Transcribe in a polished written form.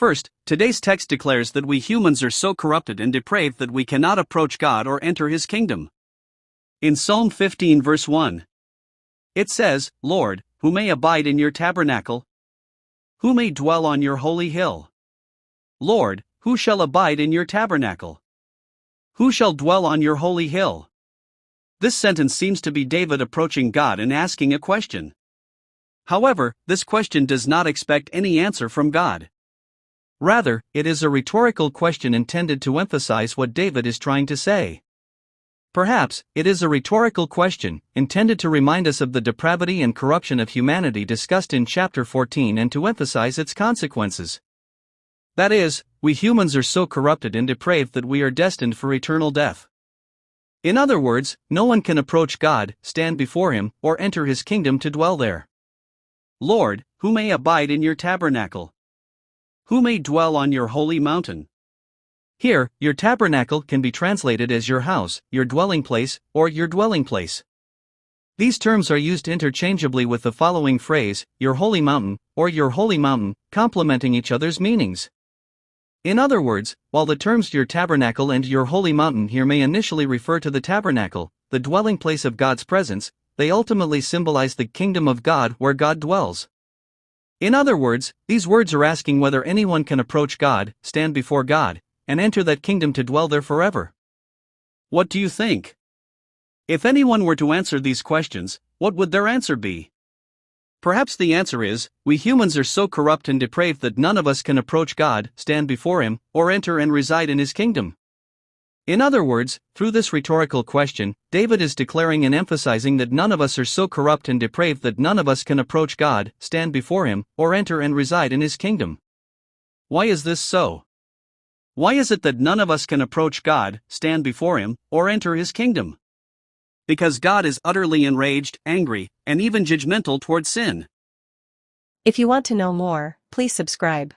First, today's text declares that we humans are so corrupted and depraved that we cannot approach God or enter His kingdom. In Psalm 15 verse 1, it says, "Lord, who may abide in your tabernacle? Who may dwell on your holy hill? Lord, who shall abide in your tabernacle? Who shall dwell on your holy hill?" This sentence seems to be David approaching God and asking a question. However, this question does not expect any answer from God. Rather, it is a rhetorical question intended to emphasize what David is trying to say. Perhaps, it is a rhetorical question, intended to remind us of the depravity and corruption of humanity discussed in chapter 14 and to emphasize its consequences. That is, we humans are so corrupted and depraved that we are destined for eternal death. In other words, no one can approach God, stand before Him, or enter His kingdom to dwell there. Lord, who may abide in your tabernacle? Who may dwell on your holy mountain? Here, your tabernacle can be translated as your house, your dwelling place, or your dwelling place. These terms are used interchangeably with the following phrase, your holy mountain, or your holy mountain, complementing each other's meanings. In other words, while the terms your tabernacle and your holy mountain here may initially refer to the tabernacle, the dwelling place of God's presence, they ultimately symbolize the kingdom of God where God dwells. In other words, these words are asking whether anyone can approach God, stand before God, and enter that kingdom to dwell there forever. What do you think? If anyone were to answer these questions, what would their answer be? Perhaps the answer is, we humans are so corrupt and depraved that none of us can approach God, stand before Him, or enter and reside in His kingdom. In other words, through this rhetorical question, David is declaring and emphasizing that none of us are so corrupt and depraved that none of us can approach God, stand before Him, or enter and reside in His kingdom. Why is this so? Why is it that none of us can approach God, stand before Him, or enter His kingdom? Because God is utterly enraged, angry, and even judgmental toward sin. If you want to know more, please subscribe.